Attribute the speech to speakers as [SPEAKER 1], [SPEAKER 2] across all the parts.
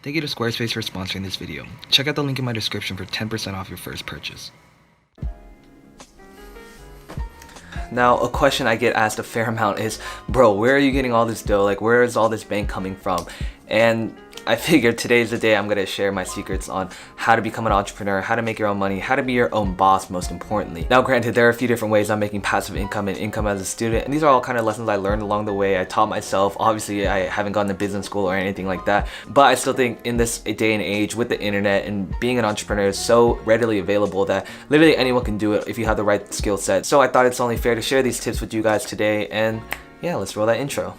[SPEAKER 1] Thank you to Squarespace for sponsoring this video. Check out the link in my description for 10% off your first purchase.
[SPEAKER 2] Now, a question I get asked a fair amount is, bro, where are you getting all this dough? Like, where is all this bank coming from? And I figured today's the day I'm gonna share my secrets on how to become an entrepreneur, how to make your own money, how to be your own boss, most importantly. Now, granted, there are a few different ways I'm making passive income and income as a student, and these are all kind of lessons I learned along the way. I taught myself. Obviously, I haven't gone to business school or anything like that, but I still think in this day and age with the internet and being an entrepreneur is so readily available that literally anyone can do it if you have the right skill set. So I thought it's only fair to share these tips with you guys today, and yeah, let's roll that intro.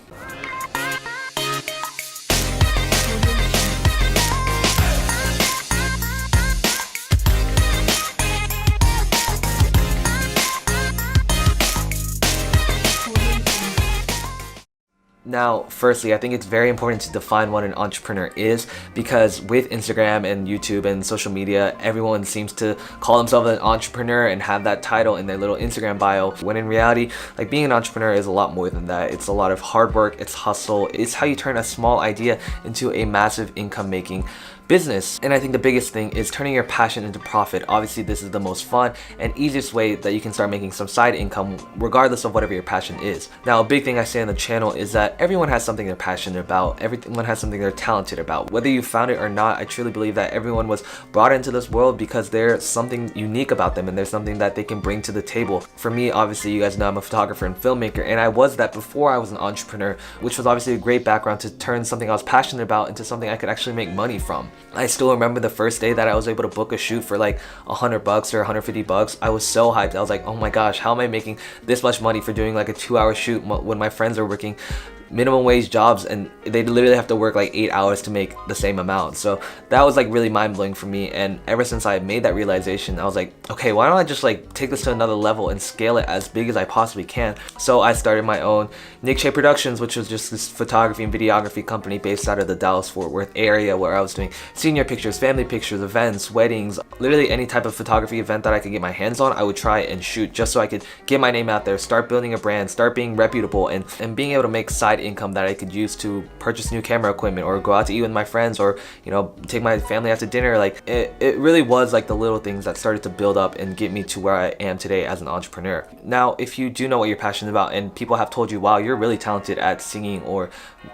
[SPEAKER 2] Now, firstly, I think it's very important to define what an entrepreneur is, because with Instagram and YouTube and social media, everyone seems to call themselves an entrepreneur and have that title in their little Instagram bio, when in reality, like, being an entrepreneur is a lot more than that. It's a lot of hard work, it's hustle, it's how you turn a small idea into a massive income making business. And I think the biggest thing is turning your passion into profit. Obviously, this is the most fun and easiest way that you can start making some side income regardless of whatever your passion is. Now, a big thing I say on the channel is that everyone has something they're passionate about. Everyone has something they're talented about. Whether you found it or not, I truly believe that everyone was brought into this world because there's something unique about them and there's something that they can bring to the table. For me, obviously, you guys know I'm a photographer and filmmaker, and I was that before I was an entrepreneur, which was obviously a great background to turn something I was passionate about into something I could actually make money from. I still remember the first day that I was able to book a shoot for like $100 or $150. I was so hyped. I was like, oh my gosh, how am I making this much money for doing like a 2-hour shoot when my friends are working minimum wage jobs and they literally have to work like 8 hours to make the same amount. So that was like really mind-blowing for me, and ever since I made that realization, I was like, okay, why don't I just like take this to another level and scale it as big as I possibly can. So I started my own Nick Shea Productions, which was just this photography and videography company based out of the Dallas-Fort Worth area, where I was doing senior pictures, family pictures, events, weddings, literally any type of photography event that I could get my hands on, I would try and shoot just so I could get my name out there, start building a brand, start being reputable, and being able to make side income that I could use to purchase new camera equipment or go out to eat with my friends, or, you know, take my family out to dinner. Like, it really was like the little things that started to build up and get me to where I am today as an entrepreneur. Now, if you do know what you're passionate about and people have told you, wow, you're really talented at singing or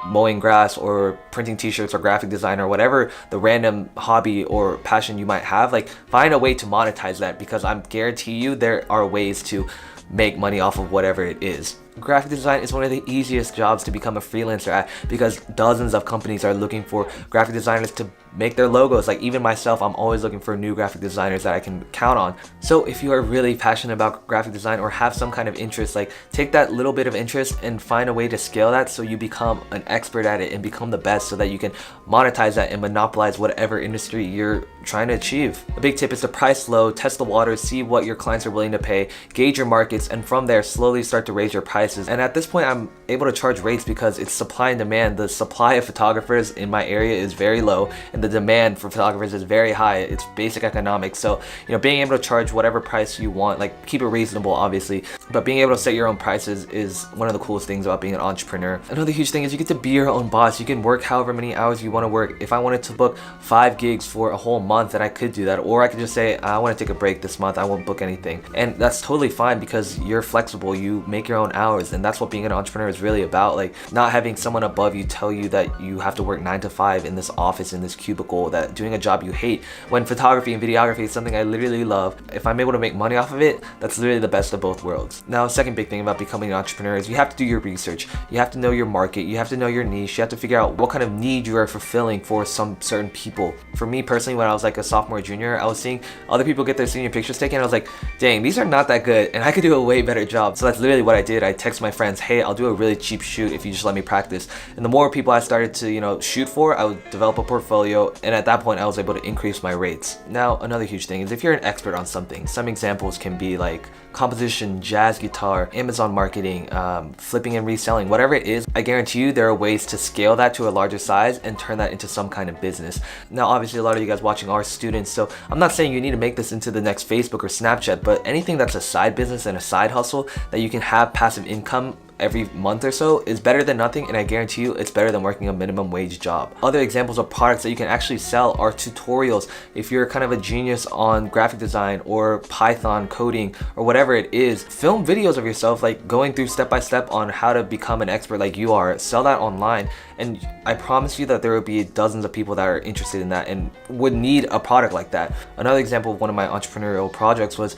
[SPEAKER 2] mowing grass or printing t-shirts or graphic design or whatever the random hobby or passion you might have, like, find a way to monetize that, because I guarantee you there are ways to make money off of whatever it is. Graphic design is one of the easiest jobs to become a freelancer at, because dozens of companies are looking for graphic designers to make their logos. Like, even myself, I'm always looking for new graphic designers that I can count on. So if you are really passionate about graphic design or have some kind of interest, like, take that little bit of interest and find a way to scale that so you become an expert at it and become the best, so that you can monetize that and monopolize whatever industry you're trying to achieve. A big tip is to price low, test the waters, see what your clients are willing to pay, gauge your markets, and from there slowly start to raise your prices. And at this point, I'm able to charge rates because it's supply and demand. The supply of photographers in my area is very low and the demand for photographers is very high. It's basic economics. So, you know, being able to charge whatever price you want, like, keep it reasonable obviously, but being able to set your own prices is one of the coolest things about being an entrepreneur. Another huge thing is you get to be your own boss. You can work however many hours you want to work. If I wanted to book 5 gigs for a whole month, then I could do that, or I could just say, I want to take a break this month, I won't book anything. And that's totally fine because you're flexible, you make your own hours, and that's what being an entrepreneur is really about. Like, not having someone above you tell you that you have to work 9 to 5 in this office, in this cubicle, that doing a job you hate, when photography and videography is something I literally love. If I'm able to make money off of it, that's literally the best of both worlds. Now, a second big thing about becoming an entrepreneur is you have to do your research. You have to know your market, you have to know your niche, you have to figure out what kind of need you are fulfilling for some certain people. For me personally, when I was like a sophomore, junior, I was seeing other people get their senior pictures taken, and I was like, dang, these are not that good and I could do a way better job. So that's literally what I did. I text my friends, hey, I'll do a really cheap shoot if you just let me practice. And the more people I started to, you know, shoot for, I would develop a portfolio, and at that point I was able to increase my rates. Now, another huge thing is if you're an expert on something, some examples can be like composition, jazz guitar, Amazon marketing, flipping and reselling, whatever it is, I guarantee you there are ways to scale that to a larger size and turn that into some kind of business. Now, obviously a lot of you guys watching are students, so I'm not saying you need to make this into the next Facebook or Snapchat, but anything that's a side business and a side hustle that you can have passive income every month or so is better than nothing, and I guarantee you it's better than working a minimum wage job. Other examples of products that you can actually sell are tutorials. If you're kind of a genius on graphic design or Python coding or whatever it is, film videos of yourself like going through step by step on how to become an expert like you are, sell that online, and I promise you that there will be dozens of people that are interested in that and would need a product like that. Another example of one of my entrepreneurial projects was,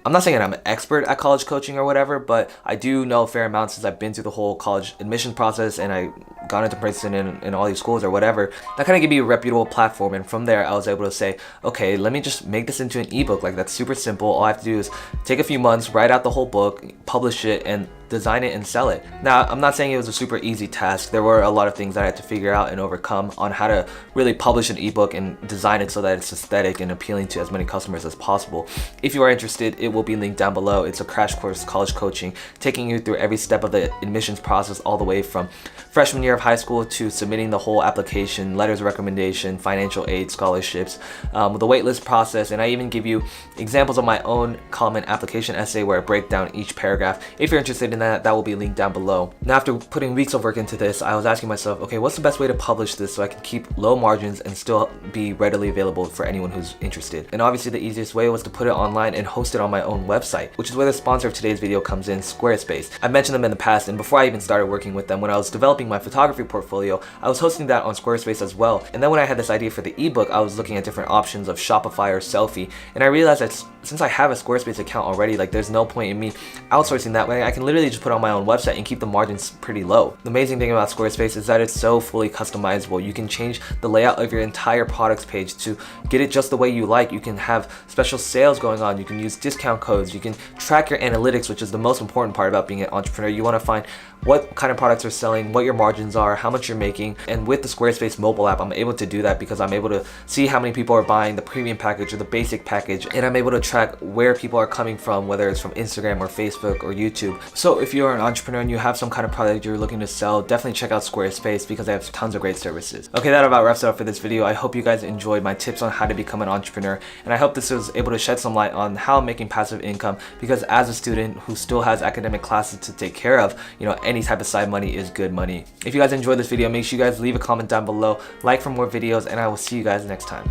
[SPEAKER 2] I'm not saying I'm an expert at college coaching or whatever, but I do know a fair amount since I've been through the whole college admission process and I got into Princeton and all these schools or whatever. That kind of gave me a reputable platform, and from there I was able to say, okay, let me just make this into an ebook. Like, that's super simple. All I have to do is take a few months, write out the whole book, publish it, and design it and sell it. Now, I'm not saying it was a super easy task. There were a lot of things that I had to figure out and overcome on how to really publish an ebook and design it so that it's aesthetic and appealing to as many customers as possible. If you are interested, it will be linked down below. It's a crash course college coaching, taking you through every step of the admissions process, all the way from freshman year of high school to submitting the whole application, letters of recommendation, financial aid, scholarships, with the waitlist process, and I even give you examples of my own common application essay where I break down each paragraph. If you're interested in that will be linked down below. Now, after putting weeks of work into this, I was asking myself, okay, what's the best way to publish this so I can keep low margins and still be readily available for anyone who's interested? And obviously the easiest way was to put it online and host it on my own website, which is where the sponsor of today's video comes in, Squarespace. I've mentioned them in the past, and before I even started working with them, when I was developing my photography portfolio, I was hosting that on Squarespace as well. And then when I had this idea for the ebook, I was looking at different options of Shopify or Selfie, and I realized that since I have a Squarespace account already, like, there's no point in me outsourcing that way. I can literally just put on my own website and keep the margins pretty low. The amazing thing about Squarespace is that it's so fully customizable. You can change the layout of your entire products page to get it just the way you like. You can have special sales going on. You can use discount codes. You can track your analytics, which is the most important part about being an entrepreneur. You want to find what kind of products are selling, what your margins are, how much you're making. And with the Squarespace mobile app, I'm able to do that because I'm able to see how many people are buying the premium package or the basic package, and I'm able to track where people are coming from, whether it's from Instagram or Facebook or YouTube. So if you're an entrepreneur and you have some kind of product you're looking to sell, definitely check out Squarespace because they have tons of great services. Okay, that about wraps it up for this video. I hope you guys enjoyed my tips on how to become an entrepreneur, and I hope this was able to shed some light on how I'm making passive income, because as a student who still has academic classes to take care of, you know, any type of side money is good money. If you guys enjoyed this video, make sure you guys leave a comment down below, like for more videos, and I will see you guys next time.